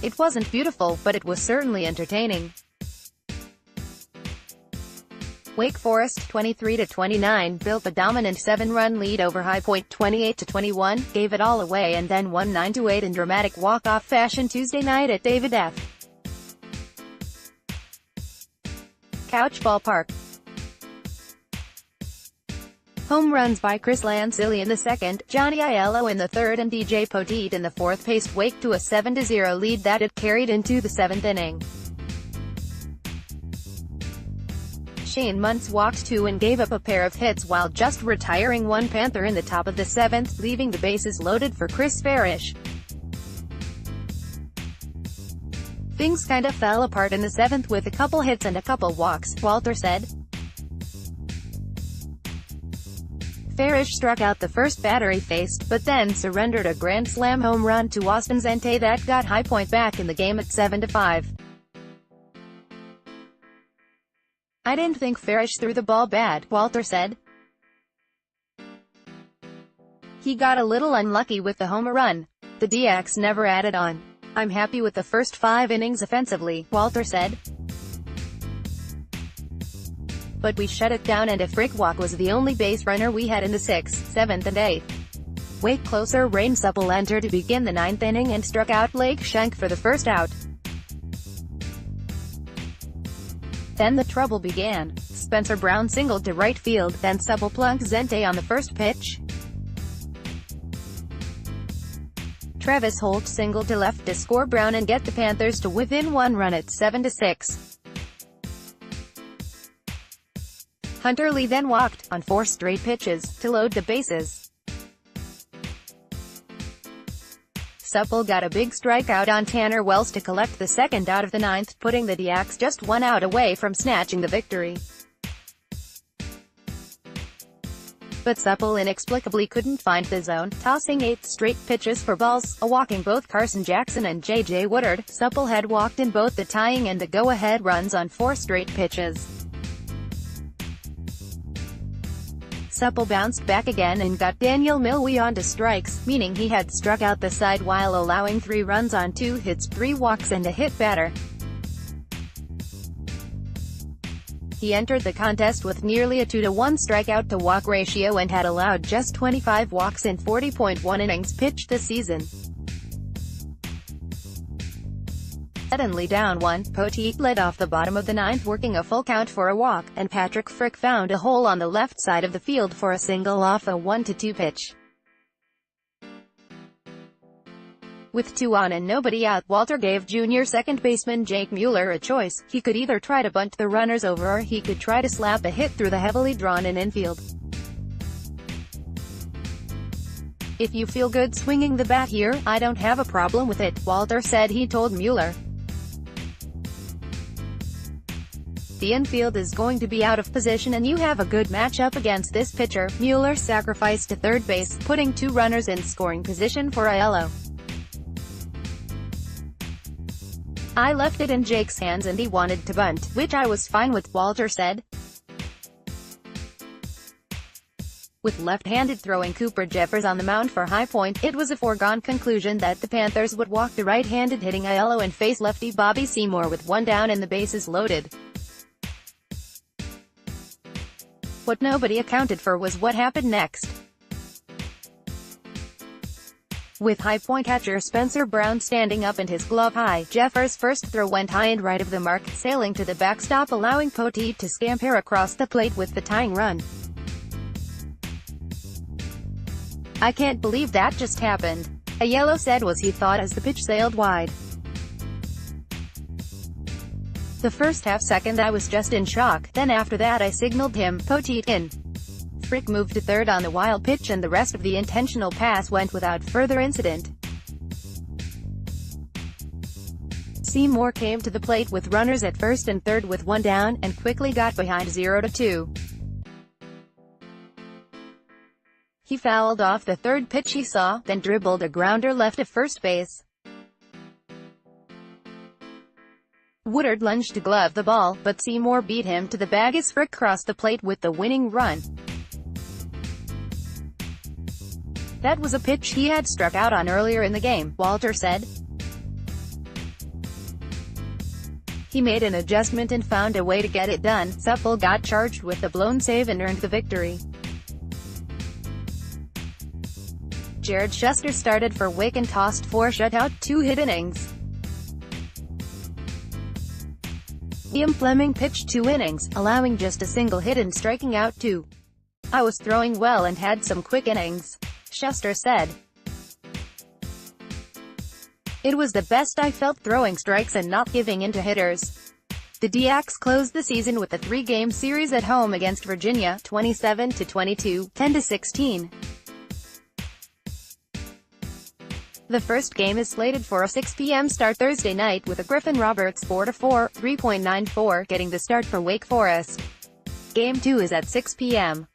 It wasn't beautiful, but it was certainly entertaining. Wake Forest, 23-29, built a dominant 7-run lead over High Point, 28-21, gave it all away and then won 9-8 in dramatic walk-off fashion Tuesday night at David F. Couch Ballpark. Home runs by Chris Lanzilli in the second, Johnny Aiello in the third and DJ Poteet in the fourth paced Wake to a 7-0 lead that it carried into the seventh inning. Muntz walked 2 and gave up a pair of hits while just retiring one Panther in the top of the seventh, leaving the bases loaded for Chris Parrish. Things kinda fell apart in the seventh with a couple hits and a couple walks, Walter said. Parrish struck out the first batter he faced, but then surrendered a grand slam home run to Austin Zente that got High Point back in the game at 7-5. I didn't think Parrish threw the ball bad, Walter said. He got a little unlucky with the home run. The DX never added on. I'm happy with the first 5 innings offensively, Walter said. But we shut it down and a frick walk was the only base runner we had in the 6th, 7th and 8th. Wake closer Rain Supple entered to begin the 9th inning and struck out Blake Shank for the first out. Then the trouble began. Spencer Brown singled to right field, then Supple plunked Zente on the first pitch. Travis Holt singled to left to score Brown and get the Panthers to within 1 run at 7-6. Hunter Lee then walked, on 4 straight pitches, to load the bases. Supple got a big strikeout on Tanner Wells to collect the second out of the 9th, putting the DX just 1 out away from snatching the victory. But Supple inexplicably couldn't find the zone, tossing 8 straight pitches for balls, walking both Carson Jackson and J.J. Woodard. Supple had walked in both the tying and the go-ahead runs on 4 straight pitches. Supple bounced back again and got Daniel Milwee onto strikes, meaning he had struck out the side while allowing 3 runs on 2 hits, 3 walks and a hit batter. He entered the contest with nearly a 2-to-1 strikeout-to-walk ratio and had allowed just 25 walks in 40.1 innings pitched this season. Suddenly down 1, Poteet led off the bottom of the 9th working a full count for a walk, and Patrick Frick found a hole on the left side of the field for a single off a 1-2 pitch. With 2 on and nobody out, Walter gave junior second baseman Jake Mueller a choice. He could either try to bunt the runners over or he could try to slap a hit through the heavily drawn-in infield. If you feel good swinging the bat here, I don't have a problem with it, Walter said he told Mueller. The infield is going to be out of position and you have a good matchup against this pitcher. Mueller sacrificed to third base, putting 2 runners in scoring position for Aiello. I left it in Jake's hands and he wanted to bunt, which I was fine with, Walter said. With left-handed throwing Cooper Jeffers on the mound for High Point, it was a foregone conclusion that the Panthers would walk the right-handed hitting Aiello and face lefty Bobby Seymour with 1 down and the bases loaded. What nobody accounted for was what happened next. With High Point catcher Spencer Brown standing up and his glove high, Jeffers' first throw went high and right of the mark, sailing to the backstop allowing Poteet to scamper across the plate with the tying run. I can't believe that just happened, Aiello said as he thought as the pitch sailed wide. The first half-second I was just in shock, then after that I signaled him, Poteet in. Frick moved to third on the wild pitch and the rest of the intentional pass went without further incident. Seymour came to the plate with runners at first and third with 1 down, and quickly got behind 0-2. He fouled off the third pitch he saw, then dribbled a grounder left at first base. Woodard lunged to glove the ball, but Seymour beat him to the bag as Frick crossed the plate with the winning run. That was a pitch he had struck out on earlier in the game, Walter said. He made an adjustment and found a way to get it done. Supple got charged with the blown save and earned the victory. Jared Shuster started for Wick and tossed 4 shutout, 2-hit innings. Ian Fleming pitched 2 innings, allowing just a single hit and striking out 2. "I was throwing well and had some quick innings," Shuster said. "It was the best I felt throwing strikes and not giving in to hitters." The D-backs closed the season with a 3-game series at home against Virginia, 27-22, 10-16. The first game is slated for a 6 p.m. start Thursday night, with a Griffin Roberts 4-4, 3.94 getting the start for Wake Forest. Game 2 is at 6 p.m.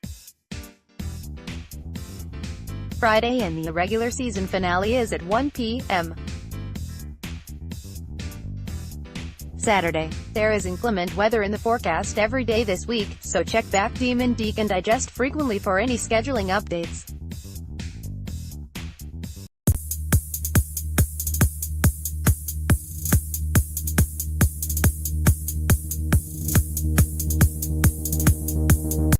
Friday, and the regular season finale is at 1 p.m. Saturday. There is inclement weather in the forecast every day this week, so check back Demon Deacon Digest frequently for any scheduling updates.